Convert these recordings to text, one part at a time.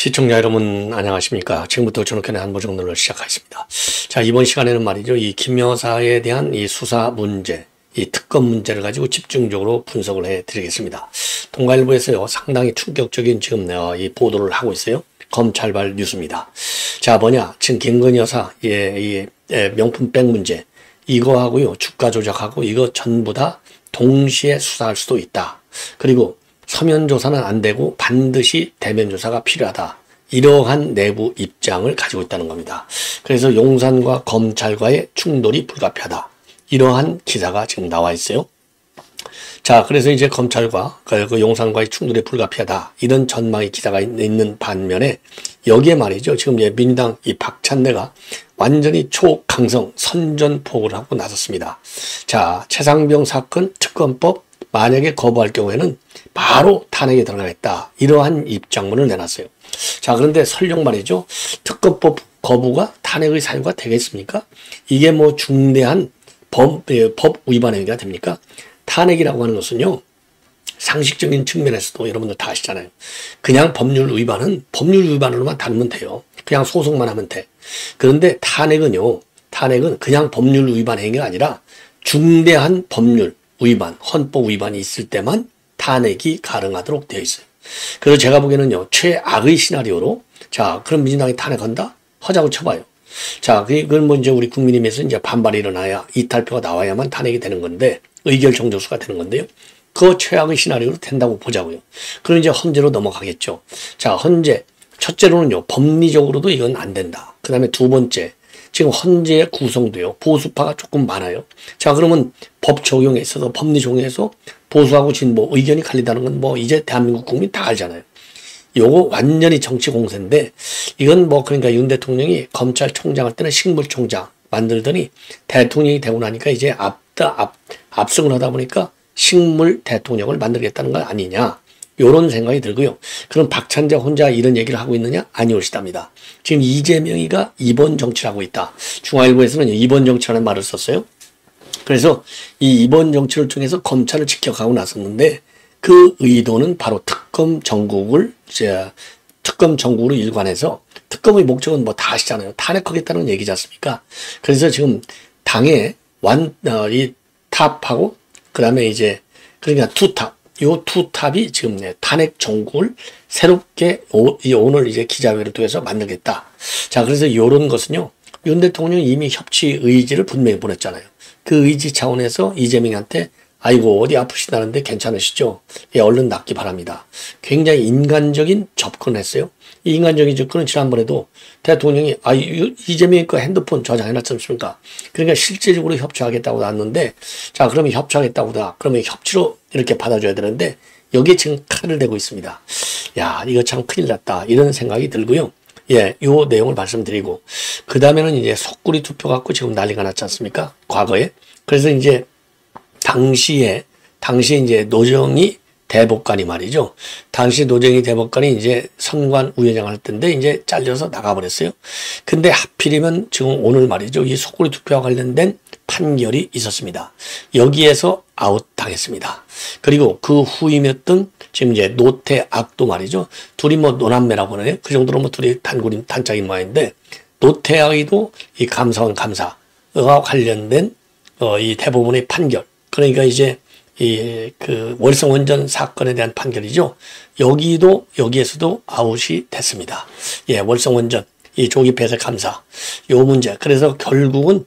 시청자 여러분 안녕하십니까. 지금부터 전옥현의 한보정론을 시작하겠습니다. 자, 이번 시간에는 말이죠. 이 김 여사에 대한 이 수사 문제, 이 특검 문제를 가지고 집중적으로 분석을 해 드리겠습니다. 동아일보에서요, 상당히 충격적인 지금 이 보도를 하고 있어요. 검찰발 뉴스입니다. 자, 뭐냐. 지금 김건희 여사, 명품백 문제, 이거하고요, 주가 조작하고 이거 전부 다 동시에 수사할 수도 있다. 그리고 서면 조사는 안 되고 반드시 대면 조사가 필요하다. 이러한 내부 입장을 가지고 있다는 겁니다. 그래서 용산과 검찰과의 충돌이 불가피하다. 이러한 기사가 지금 나와 있어요. 자, 그래서 이제 검찰과 그 용산과의 충돌이 불가피하다. 이런 전망의 기사가 있는 반면에 여기에 말이죠. 지금 민주당 이 박찬대가 완전히 초강성 선전포고를 하고 나섰습니다. 자, 최상병 사건 특검법 만약에 거부할 경우에는 바로 탄핵에 들어가겠다. 이러한 입장문을 내놨어요. 자, 그런데 설령 말이죠. 특검법 거부가 탄핵의 사유가 되겠습니까? 이게 뭐 중대한 법 위반 행위가 됩니까? 탄핵이라고 하는 것은요. 상식적인 측면에서도 여러분들 다 아시잖아요. 그냥 법률 위반으로만 다루면 돼요. 그냥 소송만 하면 돼. 그런데 탄핵은 그냥 법률 위반 행위가 아니라 중대한 법률 위반, 헌법 위반이 있을 때만 탄핵이 가능하도록 되어 있어요. 그래서 제가 보기에는요, 최악의 시나리오로, 자, 그럼 민주당이 탄핵한다? 하자고 쳐봐요. 자, 그건 뭐 이제 우리 국민의힘에서 이제 반발이 일어나야, 이탈표가 나와야만 탄핵이 되는 건데, 의결 정족수가 되는 건데요. 그 최악의 시나리오로 된다고 보자고요. 그럼 이제 헌재로 넘어가겠죠. 자, 헌재. 첫째로는요, 법리적으로도 이건 안 된다. 그 다음에 두 번째. 지금 헌재의 구성도요, 보수파가 조금 많아요. 자, 그러면 법 적용에 있어서, 법리 적용에서 보수하고 진보 의견이 갈린다는 건 뭐 이제 대한민국 국민 다 알잖아요. 요거 완전히 정치 공세인데, 이건 뭐 그러니까 윤 대통령이 검찰총장 할 때는 식물총장 만들더니 대통령이 되고 나니까 이제 압승을 하다 보니까 식물 대통령을 만들겠다는 거 아니냐. 요런 생각이 들고요. 그럼 박찬대 혼자 이런 얘기를 하고 있느냐? 아니올시답니다. 지금 이재명이가 이번 정치를 하고 있다. 중앙일보에서는 이번 정치라는 말을 썼어요. 그래서 이 이번 정치를 통해서 검찰을 직격하고 나섰는데 그 의도는 바로 특검 전국으로 일관해서 특검의 목적은 뭐 다 아시잖아요. 탄핵하겠다는 얘기지 않습니까? 그래서 지금 당의 이 탑하고 그 다음에 이제 그러니까 투탑. 요 투탑이 지금 탄핵 정국을 새롭게 오늘 이제 기자회를 통해서 만들겠다. 자, 그래서 요런 것은요. 윤 대통령이 이미 협치 의지를 분명히 보냈잖아요. 그 의지 차원에서 이재명한테 아이고 어디 아프시다는데 괜찮으시죠? 예, 얼른 낫기 바랍니다. 굉장히 인간적인 접근을 했어요. 이 인간적인 접근은 지난번에도 대통령이 이재명이 그 핸드폰 저장해놨지 않습니까? 그러니까 실질적으로 협치하겠다고 나왔는데 자, 그러면 협치하겠다고다. 그러면 협치로 이렇게 받아줘야 되는데 여기에 지금 칼을 대고 있습니다. 야, 이거 참 큰일 났다. 이런 생각이 들고요. 예, 요 내용을 말씀드리고 그 다음에는 이제 속구리 투표 갖고 지금 난리가 났지 않습니까? 과거에. 그래서 이제 당시에 이제 노정희 대법관이 말이죠. 당시 노정희 대법관이 이제 선관 위원장 할 때인데 이제 잘려서 나가버렸어요. 근데 하필이면 지금 오늘 말이죠. 이 속구리 투표와 관련된 판결이 있었습니다. 여기에서 아웃당했습니다. 그리고 그 후임이었던 지금 이제 노태악도 말이죠. 둘이 뭐 노남매라고 하네요. 그 정도로 뭐 둘이 단짝인 모양인데 노태악이도 이 감사원 감사와 관련된 이 대법원의 판결. 그러니까 이제 그 월성원전 사건에 대한 판결이죠. 여기에서도 아웃이 됐습니다. 예, 월성원전 이 조기 폐쇄 감사 요 문제. 그래서 결국은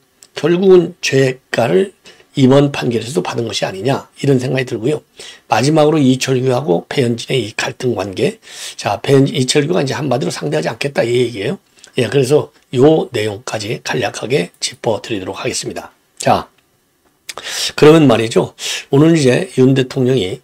죄가를 이번 판결에서도 받은 것이 아니냐 이런 생각이 들고요. 마지막으로 이철규하고 배현진의 이 갈등 관계. 자, 이철규가 이제 한마디로 상대하지 않겠다 이 얘기예요. 예, 그래서 요 내용까지 간략하게 짚어드리도록 하겠습니다. 자. 그러면 말이죠. 오늘 이제 윤 대통령이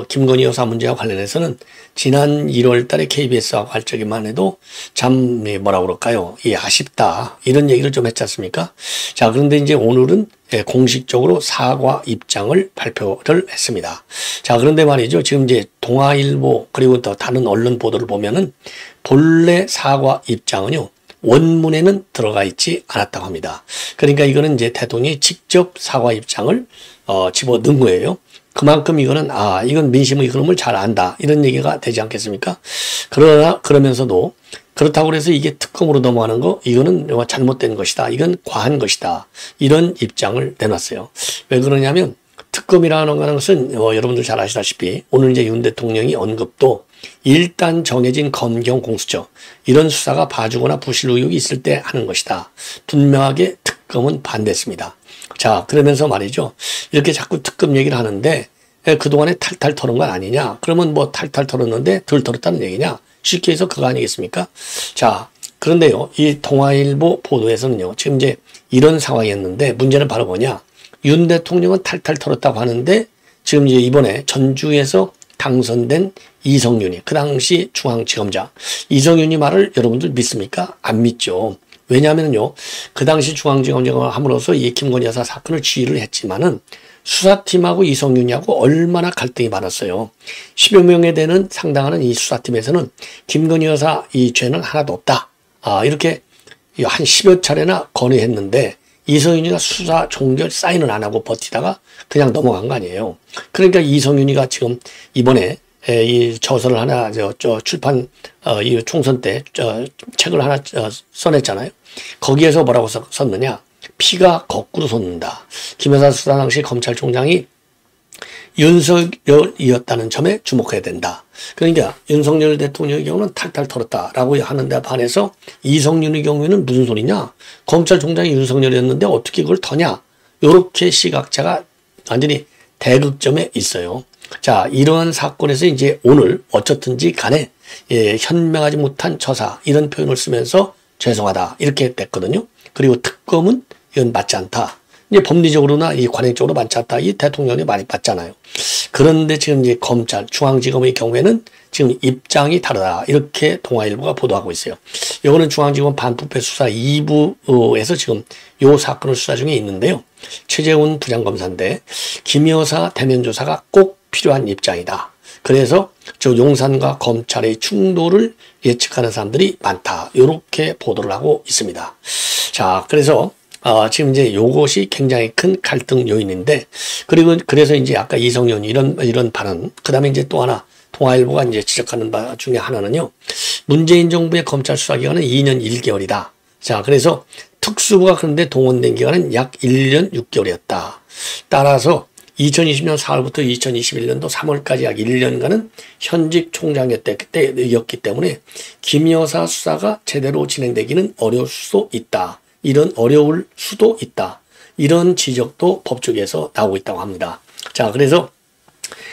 김건희 여사 문제와 관련해서는 지난 1월 달에 KBS하고 할 적에만 해도 참 뭐라고 그럴까요? 아쉽다. 이런 얘기를 좀 했지 않습니까? 자, 그런데 이제 오늘은 공식적으로 사과 입장을 발표를 했습니다. 자, 그런데 말이죠. 지금 이제 동아일보 그리고 또 다른 언론 보도를 보면은 본래 사과 입장은요. 원문에는 들어가 있지 않았다고 합니다. 그러니까 이거는 이제 대통령이 직접 사과 입장을 집어넣은 거예요. 그만큼 이거는 이건 민심의 흐름을 잘 안다 이런 얘기가 되지 않겠습니까? 그러면서도 그렇다고 해서 이게 특검으로 넘어가는 거 이거는 잘못된 것이다. 이건 과한 것이다. 이런 입장을 내놨어요. 왜 그러냐면 특검이라는 것은 여러분들 잘 아시다시피 오늘 이제 윤 대통령이 언급도 일단 정해진 검경 공수처 이런 수사가 봐주거나 부실 의혹이 있을 때 하는 것이다. 분명하게 특검은 반대했습니다. 자, 그러면서 말이죠. 이렇게 자꾸 특검 얘기를 하는데 그동안에 탈탈 털은 건 아니냐. 그러면 뭐 탈탈 털었는데 덜 털었다는 얘기냐. 쉽게 해서 그거 아니겠습니까? 자, 그런데요. 이 동아일보 보도에서는요. 지금 이제 이런 상황이었는데 문제는 바로 뭐냐. 윤 대통령은 탈탈 털었다고 하는데 지금 이제 이번에 전주에서 당선된 이성윤이 그 당시 중앙지검장 이성윤이 말을 여러분들 믿습니까? 안 믿죠. 왜냐하면요. 그 당시 중앙지검장을 함으로써 이 김건희 여사 사건을 지휘를 했지만은 수사팀하고 이성윤이하고 얼마나 갈등이 많았어요. 10여 명에 되는 상당한 이 수사팀에서는 김건희 여사 이 죄는 하나도 없다. 이렇게 한 10여 차례나 건의했는데 이성윤이가 수사 종결 사인을 안 하고 버티다가 그냥 넘어간 거 아니에요. 그러니까 이성윤이가 지금 이번에 이 저서를 하나 출판 이 총선 때 책을 하나 써냈잖아요. 거기에서 뭐라고 썼느냐? 피가 거꾸로 솟는다. 김여사 수사 당시 검찰총장이 윤석열이었다는 점에 주목해야 된다. 그러니까 윤석열 대통령의 경우는 탈탈 털었다라고 하는데 반해서 이성윤의 경우에는 무슨 소리냐? 검찰총장이 윤석열이었는데 어떻게 그걸 터냐? 이렇게 시각차가 완전히 대극점에 있어요. 자, 이러한 사건에서 이제 오늘 어쨌든지 간에 현명하지 못한 처사 이런 표현을 쓰면서 죄송하다 이렇게 됐거든요. 그리고 특검은 이건 맞지 않다. 이제 법리적으로나 이 관행적으로 맞지 않다. 이 대통령이 많이 봤잖아요. 그런데 지금 이제 검찰 중앙지검의 경우에는 지금 입장이 다르다. 이렇게 동아일보가 보도하고 있어요. 이거는 중앙지검 반부패 수사 2부에서 지금 이 사건을 수사 중에 있는데요. 최재훈 부장검사인데 김 여사 대면 조사가 꼭 필요한 입장이다. 그래서 저 용산과 검찰의 충돌을 예측하는 사람들이 많다. 이렇게 보도를 하고 있습니다. 자, 그래서 지금 이제 요것이 굉장히 큰 갈등 요인인데 그래서 이제 아까 이성윤 이런 발언 그다음에 이제 또 하나 동아일보가 이제 지적하는 바 중에 하나는요. 문재인 정부의 검찰 수사 기간은 2년 1개월이다. 자, 그래서 특수부가 그런데 동원된 기간은 약 1년 6개월이었다. 따라서 2020년 4월부터 2021년도 3월까지 약 1년간은 현직 총장이었기 때문에 김 여사 수사가 제대로 진행되기는 어려울 수도 있다. 어려울 수도 있다. 이런 지적도 법조계에서 나오고 있다고 합니다. 자, 그래서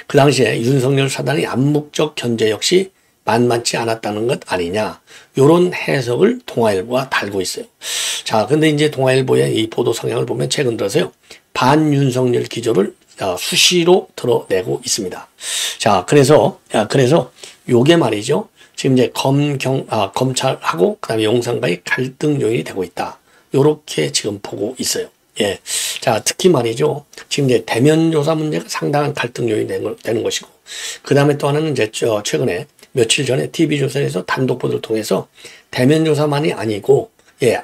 그 당시에 윤석열 사단의 암묵적 견제 역시 만만치 않았다는 것 아니냐. 이런 해석을 동아일보가 달고 있어요. 자, 근데 이제 동아일보의 이 보도 성향을 보면 최근 들어서요. 반윤석열 기조를 수시로 드러내고 있습니다. 자, 그래서 요게 말이죠. 지금 이제 검찰하고 그다음에 용산과의 갈등 요인이 되고 있다. 요렇게 지금 보고 있어요. 예. 자, 특히 말이죠. 지금 이제 대면 조사 문제가 상당한 갈등 요인이 되는 것이고, 그 다음에 또 하나는 이제 최근에 며칠 전에 TV조선에서 단독 보도를 통해서 대면 조사만이 아니고,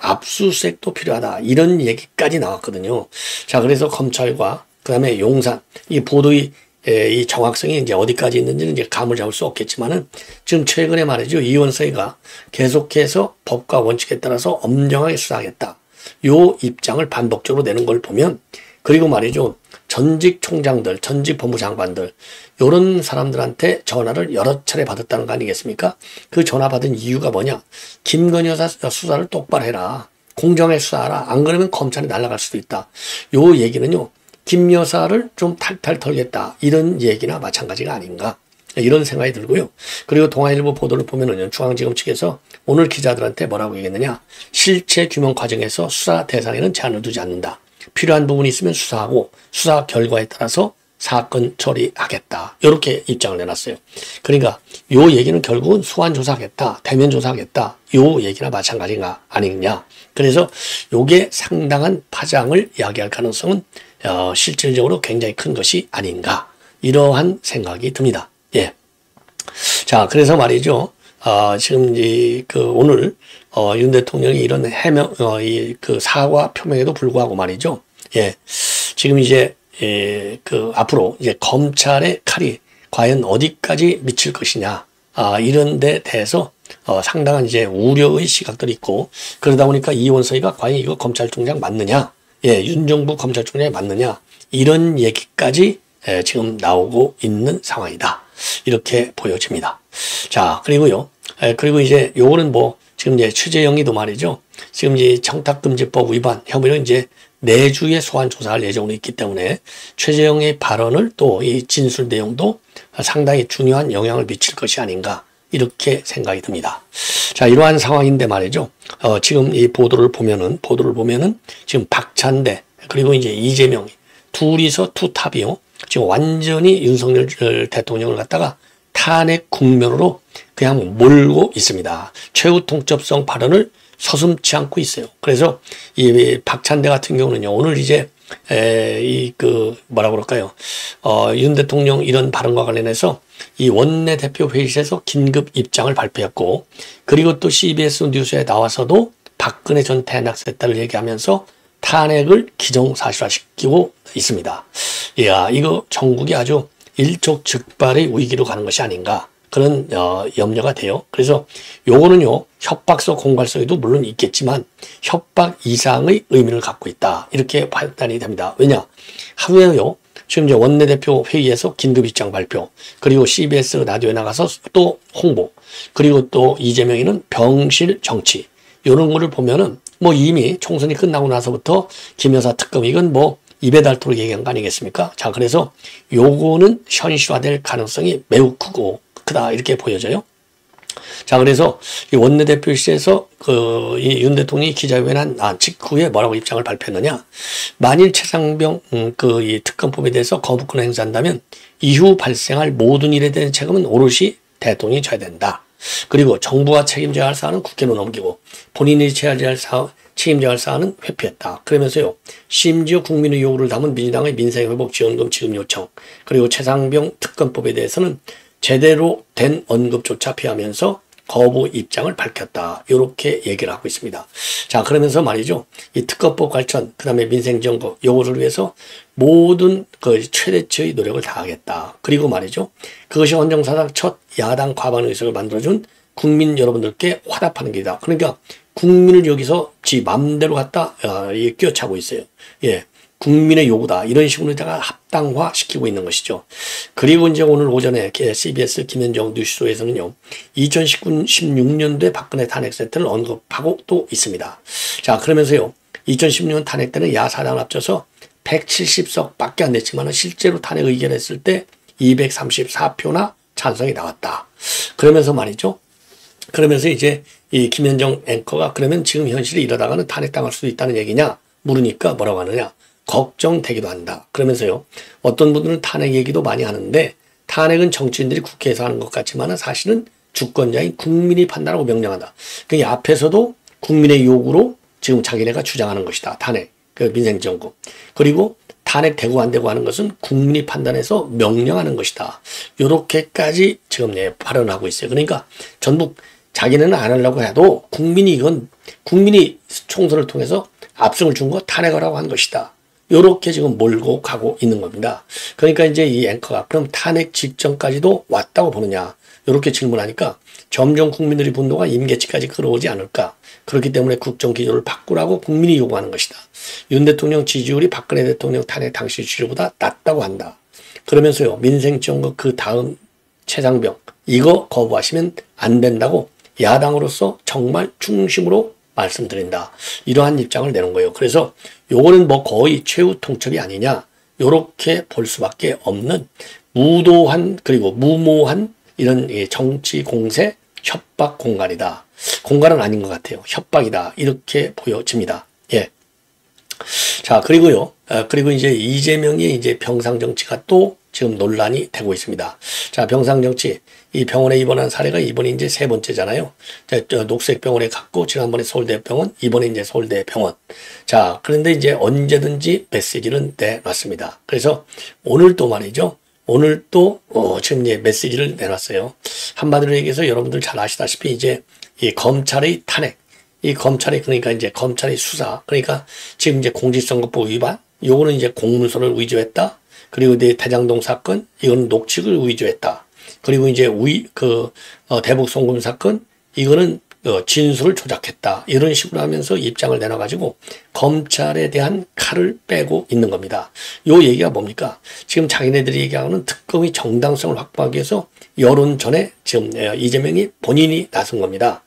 압수수색도 필요하다. 이런 얘기까지 나왔거든요. 자, 그래서 검찰과 그 다음에 용산, 이 보도의 이 정확성이 이제 어디까지 있는지는 이제 감을 잡을 수 없겠지만은 지금 최근에 말이죠. 이원서가 계속해서 법과 원칙에 따라서 엄정하게 수사하겠다. 요 입장을 반복적으로 내는 걸 보면 그리고 말이죠. 전직 총장들, 전직 법무장관들 요런 사람들한테 전화를 여러 차례 받았다는 거 아니겠습니까? 그 전화 받은 이유가 뭐냐? 김건희 여사 수사를 똑바로 해라. 공정하게 수사하라. 안 그러면 검찰이 날아갈 수도 있다. 요 얘기는요. 김 여사를 좀 탈탈 털겠다. 이런 얘기나 마찬가지가 아닌가. 이런 생각이 들고요. 그리고 동아일보 보도를 보면은 중앙지검 측에서 오늘 기자들한테 뭐라고 얘기했느냐. 실체 규명 과정에서 수사 대상에는 제한을 두지 않는다. 필요한 부분이 있으면 수사하고 수사 결과에 따라서 사건 처리하겠다. 이렇게 입장을 내놨어요. 그러니까 요 얘기는 결국은 소환 조사하겠다. 대면 조사하겠다. 요 얘기나 마찬가지가 아니냐. 그래서 요게 상당한 파장을 야기할 가능성은 실질적으로 굉장히 큰 것이 아닌가. 이러한 생각이 듭니다. 예. 자, 그래서 말이죠. 지금 오늘 윤 대통령이 이런 해명, 그 사과 표명에도 불구하고 말이죠. 예. 지금 이제 앞으로 이제 검찰의 칼이 과연 어디까지 미칠 것이냐, 이런 데 대해서 상당한 이제 우려의 시각들이 있고, 그러다 보니까 이원석이가 과연 이거 검찰총장 맞느냐, 윤정부 검찰총장이 맞느냐, 이런 얘기까지 지금 나오고 있는 상황이다. 이렇게 보여집니다. 자, 그리고요. 그리고 이제 요거는 뭐 지금 이제 최재형이도 말이죠. 지금 이제 청탁금지법 위반 혐의로 이제 내주에 소환 조사할 예정으로 있기 때문에 최재형의 발언을 또 이 진술 내용도 상당히 중요한 영향을 미칠 것이 아닌가, 이렇게 생각이 듭니다. 자, 이러한 상황인데 말이죠. 지금 이 보도를 보면은 지금 박찬대 그리고 이제 이재명이 둘이서 투탑이요. 지금 완전히 윤석열 대통령을 갖다가 탄핵 국면으로 그냥 몰고 있습니다. 최후 통첩성 발언을 서슴지 않고 있어요. 그래서 이 박찬대 같은 경우는요, 오늘 이제 뭐라 그럴까요? 윤 대통령 이런 발언과 관련해서 이 원내대표 회의실에서 긴급 입장을 발표했고, 그리고 또 CBS 뉴스에 나와서도 박근혜 전 탄핵세타를 얘기하면서 탄핵을 기정사실화시키고 있습니다. 이야, 이거 전국이 아주 일촉즉발의 위기로 가는 것이 아닌가, 그런 염려가 돼요. 그래서 요거는요, 협박서 공갈서에도 물론 있겠지만 협박 이상의 의미를 갖고 있다, 이렇게 판단이 됩니다. 왜냐, 하루에요, 지금 이제 원내대표 회의에서 긴급 입장 발표, 그리고 CBS 라디오에 나가서 또 홍보, 그리고 또 이재명이는 병실 정치, 이런 거를 보면은 뭐 이미 총선이 끝나고 나서부터 김 여사 특검, 이건 뭐 입에 닳도록 얘기한 거 아니겠습니까? 자, 그래서 요거는 현실화될 가능성이 매우 크다, 이렇게 보여져요. 자, 그래서 이 원내대표실에서 이 윤 대통령이 기자회견한 직후에 뭐라고 입장을 발표했느냐? 만일 최상병 이 특검법에 대해서 거부권을 행사한다면 이후 발생할 모든 일에 대한 책임은 오롯이 대통령이 져야 된다. 그리고 정부가 책임져야 할 사안은 국회로 넘기고 본인이 책임져야 할 사안은 회피했다. 그러면서요, 심지어 국민의 요구를 담은 민주당의 민생회복지원금 지급 요청, 그리고 최상병 특검법에 대해서는 제대로 된 언급조차 피하면서 거부 입장을 밝혔다, 이렇게 얘기를 하고 있습니다. 자, 그러면서 말이죠, 이 특검법 관련, 그 다음에 민생정부 요구를 위해서 모든 최대치의 노력을 다하겠다. 그리고 말이죠, 그것이 헌정사상 첫 야당 과반 의석을 만들어준 국민 여러분들께 화답하는 길이다. 그러니까 국민을 여기서 지 맘대로 갖다 꿰차고 있어요. 예. 국민의 요구다, 이런 식으로 다가 합당화 시키고 있는 것이죠. 그리고 이제 오늘 오전에 CBS 김현정 뉴스쇼에서는요, 2016년도에 박근혜 탄핵 세트를 언급하고 또 있습니다. 자, 그러면서요, 2016년 탄핵 때는 야사당을 합쳐서 170석 밖에 안 됐지만 실제로 탄핵 의결했을 때 234표나 찬성이 나왔다. 그러면서 말이죠, 그러면서 이제 이 김현정 앵커가 그러면 지금 현실이 이러다가는 탄핵당할 수도 있다는 얘기냐 물으니까 뭐라고 하느냐, 걱정되기도 한다. 그러면서요, 어떤 분들은 탄핵 얘기도 많이 하는데 탄핵은 정치인들이 국회에서 하는 것 같지만 사실은 주권자인 국민이 판단하고 명령한다. 그 앞에서도 국민의 요구로 지금 자기네가 주장하는 것이다. 탄핵, 민생정부. 그리고 탄핵 되고 안 되고 하는 것은 국민이 판단해서 명령하는 것이다. 이렇게까지 지금 발언하고 있어요. 그러니까 전부 자기네는 안 하려고 해도 국민이 총선을 통해서 압승을 준 거 탄핵하라고 한 것이다. 요렇게 지금 몰고 가고 있는 겁니다. 그러니까 이제 이 앵커가 그럼 탄핵 직전까지도 왔다고 보느냐, 요렇게 질문하니까 점점 국민들의 분노가 임계치까지 끌어오지 않을까. 그렇기 때문에 국정 기조를 바꾸라고 국민이 요구하는 것이다. 윤 대통령 지지율이 박근혜 대통령 탄핵 당시 지지율보다 낮다고 한다. 그러면서요, 민생정부 그 다음 최상병 이거 거부하시면 안 된다고 야당으로서 정말 중심으로 말씀드린다. 이러한 입장을 내는 거예요. 그래서 요거는 뭐 거의 최후 통첩이 아니냐, 요렇게 볼 수밖에 없는 무도한 그리고 무모한 이런 정치 공세 협박 공간이다. 공간은 아닌 것 같아요. 협박이다. 이렇게 보여집니다. 예. 자, 그리고요. 그리고 이제 이재명의 이제 병상정치가 또 지금 논란이 되고 있습니다. 자, 병상정치. 이 병원에 입원한 사례가 이번이 이제 세 번째잖아요. 녹색병원에 갔고, 지난번에 서울대병원, 이번에 이제 서울대병원. 자, 그런데 이제 언제든지 메시지는 내놨습니다. 그래서 오늘 또 말이죠. 오늘 또, 지금 이제 메시지를 내놨어요. 한마디로 얘기해서 여러분들 잘 아시다시피 이제 이 검찰의 탄핵, 이 검찰이 그러니까 이제 검찰의 수사, 그러니까 지금 이제 공직선거법 위반, 요거는 이제 공문서를 위조했다. 그리고 이제 대장동 사건, 이거는 녹취를 위조했다. 그리고 이제 대북 송금 사건, 이거는 진술을 조작했다. 이런 식으로 하면서 입장을 내놔가지고 검찰에 대한 칼을 빼고 있는 겁니다. 요 얘기가 뭡니까? 지금 자기네들이 얘기하는 특검의 정당성을 확보하기 위해서 여론전에 지금 이재명이 본인이 나선 겁니다.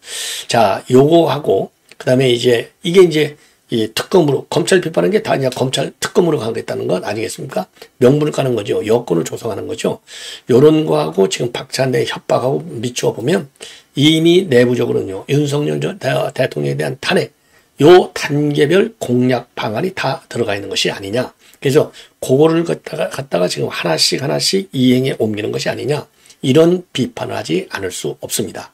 자, 요거하고 그다음에 이제 이게 이제 이 특검으로 검찰 비판하는 게 다 그냥 검찰 특검으로 가겠다는 것 아니겠습니까? 명분을 까는 거죠. 여권을 조성하는 거죠. 요런 거하고 지금 박찬대 협박하고 미추어 보면 이미 내부적으로는요. 윤석열 대통령에 대한 탄핵, 요 단계별 공략 방안이 다 들어가 있는 것이 아니냐. 그래서 그거를 갖다가 지금 하나씩 이행에 옮기는 것이 아니냐. 이런 비판을 하지 않을 수 없습니다.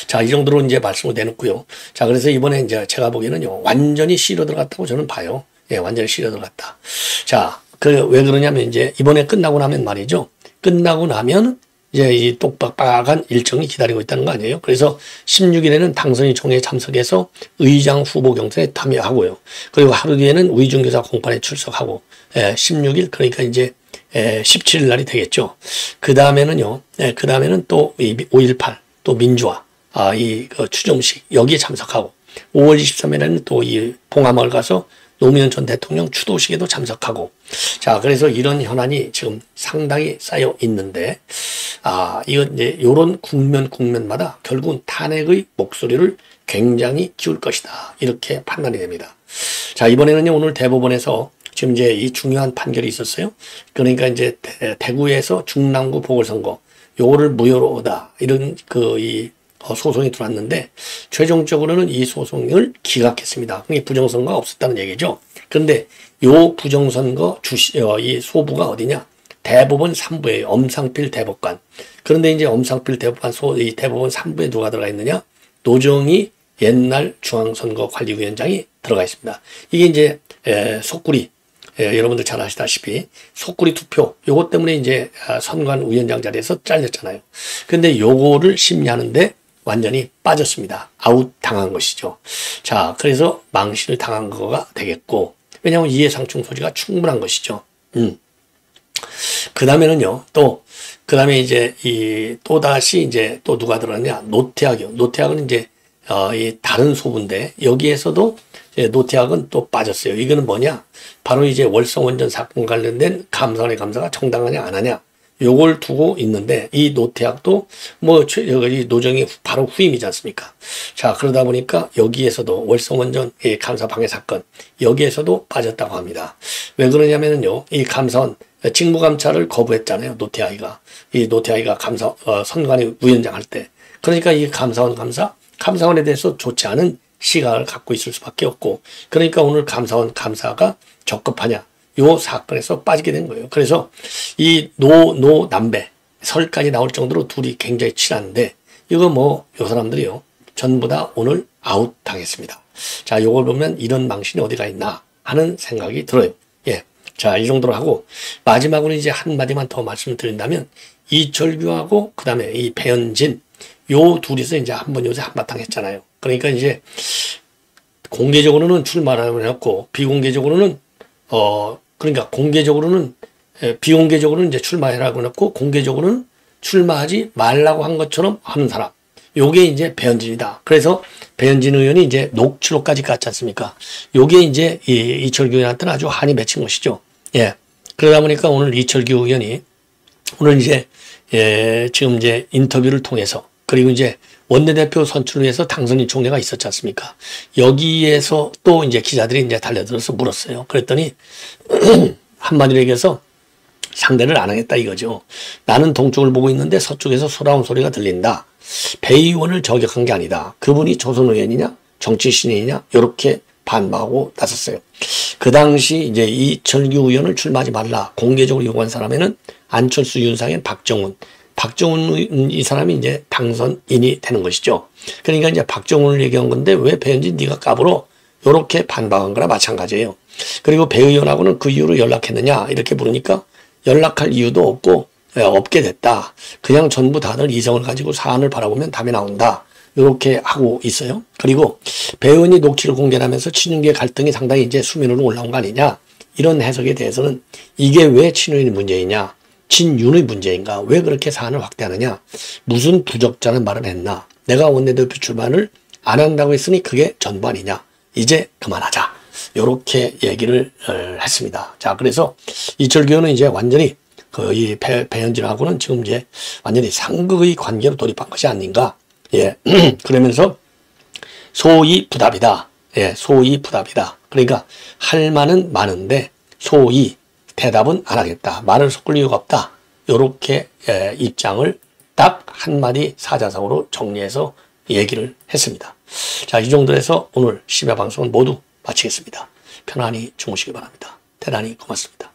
자, 이 정도로 이제 말씀을 내놓고요. 자, 그래서 이번에 이제 제가 보기에는요, 완전히 C로 들어갔다고 저는 봐요. 예, 완전히 C로 들어갔다. 자, 왜 그러냐면 이제 이번에 끝나고 나면 말이죠. 끝나고 나면 이제 이 똑박박한 일정이 기다리고 있다는 거 아니에요. 그래서 16일에는 당선인 총회에 참석해서 의장 후보 경선에 참여하고요. 그리고 하루 뒤에는 의중교사 공판에 출석하고, 16일, 그러니까 이제 17일 날이 되겠죠. 그 다음에는요, 그 다음에는 또 5.18, 또 민주화, 추정식, 여기에 참석하고, 5월 23일에는 또 이 봉화마을 가서 노무현 전 대통령 추도식에도 참석하고, 자, 그래서 이런 현안이 지금 상당히 쌓여 있는데, 이건 이제 요런 국면마다 결국은 탄핵의 목소리를 굉장히 키울 것이다. 이렇게 판단이 됩니다. 자, 이번에는요, 오늘 대법원에서 지금 이제 이 중요한 판결이 있었어요. 그러니까 이제 대구에서 중랑구 보궐선거, 요거를 무효로다. 이런 소송이 들어왔는데, 최종적으로는 이 소송을 기각했습니다. 그러니까 부정선거가 없었다는 얘기죠. 그런데 요 부정선거 이 소부가 어디냐? 대법원 3부예요. 엄상필 대법관. 그런데 이제 엄상필 대법관 이 대법원 3부에 누가 들어가 있느냐? 노정희 옛날 중앙선거관리위원장이 들어가 있습니다. 이게 이제 속구리, 여러분들 잘 아시다시피 속구리 투표 요것 때문에 이제 선관위원장 자리에서 잘렸잖아요. 근데 요거를 심리하는데 완전히 빠졌습니다. 아웃 당한 것이죠. 자, 그래서 망신을 당한 거가 되겠고, 왜냐하면 이해상충 소지가 충분한 것이죠. 그 다음에는요, 그 다음에 이제 또다시 이제 또 누가 들어갔냐? 노태학이요. 노태학은 이제 이 다른 소부인데, 여기에서도 노태학은 또 빠졌어요. 이거는 뭐냐? 바로 이제 월성원전 사건 관련된 감사원의 감사가 정당하냐 안 하냐? 요걸 두고 있는데, 이 노태학도 이 노정이 바로 후임이지 않습니까? 자, 그러다 보니까 여기에서도 월성원전 감사 방해 사건, 여기에서도 빠졌다고 합니다. 왜 그러냐면요, 이 감사원, 직무감찰을 거부했잖아요, 노태학이가. 이 노태학이가 선관위 위원장 할 때. 그러니까 이 감사원에 대해서 좋지 않은 시각을 갖고 있을 수밖에 없고, 그러니까 오늘 감사원 감사가 적급하냐? 요 사건에서 빠지게 된 거예요. 그래서 이 남배 설까지 나올 정도로 둘이 굉장히 친한데, 이거 요 사람들이요, 전부 다 오늘 아웃 당했습니다. 자, 요걸 보면 이런 망신이 어디가 있나 하는 생각이 들어요. 예. 자, 이 정도로 하고, 마지막으로 이제 한마디만 더 말씀을 드린다면, 이철규하고 그 다음에 이 배현진, 요 둘이서 이제 한번 요새 한바탕 했잖아요. 그러니까 이제 공개적으로는 출마를 해놓고, 비공개적으로는 그러니까 비공개적으로는 이제 출마해라고 해놓고, 공개적으로는 출마하지 말라고 한 것처럼 하는 사람. 요게 이제 배현진이다. 그래서 배현진 의원이 이제 녹취록까지 갔지 않습니까? 요게 이제 이철규 의원한테는 아주 한이 맺힌 것이죠. 예. 그러다 보니까 오늘 이철규 의원이 오늘 이제 지금 이제 인터뷰를 통해서, 그리고 이제 원내대표 선출을 위해서 당선인 총회가 있었지 않습니까? 여기에서 또 이제 기자들이 이제 달려들어서 물었어요. 그랬더니 한마디로 얘기해서 상대를 안 하겠다 이거죠. 나는 동쪽을 보고 있는데 서쪽에서 소라운 소리가 들린다. 배 의원을 저격한 게 아니다. 그분이 조선 의원이냐 정치 신인이냐 이렇게 반박하고 나섰어요. 그 당시 이제 이철규 의원을 출마하지 말라 공개적으로 요구한 사람에는 안철수, 윤상현, 박정훈 이 사람이 이제 당선인이 되는 것이죠. 그러니까 이제 박정훈을 얘기한 건데 왜 배현진 네가 까불어? 요렇게 반박한 거나 마찬가지예요. 그리고 배 의원하고는 그 이후로 연락했느냐 이렇게 물으니까 연락할 이유도 없고 없게 됐다. 그냥 전부 다들 이성을 가지고 사안을 바라보면 답이 나온다. 이렇게 하고 있어요. 그리고 배 의원이 녹취를 공개하면서 친윤계 갈등이 상당히 이제 수면 위로 올라온 거 아니냐. 이런 해석에 대해서는 이게 왜 친윤의 문제이냐, 친윤의 문제인가, 왜 그렇게 사안을 확대하느냐, 무슨 부적절한 말을 했나, 내가 원내대표 출마를 안 한다고 했으니 그게 전부 아니냐, 이제 그만하자, 요렇게 얘기를 했습니다. 자, 그래서 이철규 의원은 이제 완전히 이 배현진하고는 지금 이제 완전히 상극의 관계로 돌입한 것이 아닌가. 예. 그러면서 소위 부답이다. 예, 소위 부답이다. 그러니까 할 말은 많은데 소위 대답은 안 하겠다. 말을 섞을 이유가 없다. 요렇게 입장을 딱 한마디 사자성어로 정리해서 얘기를 했습니다. 자, 이 정도 해서 오늘 심야 방송은 모두 마치겠습니다. 편안히 주무시기 바랍니다. 대단히 고맙습니다.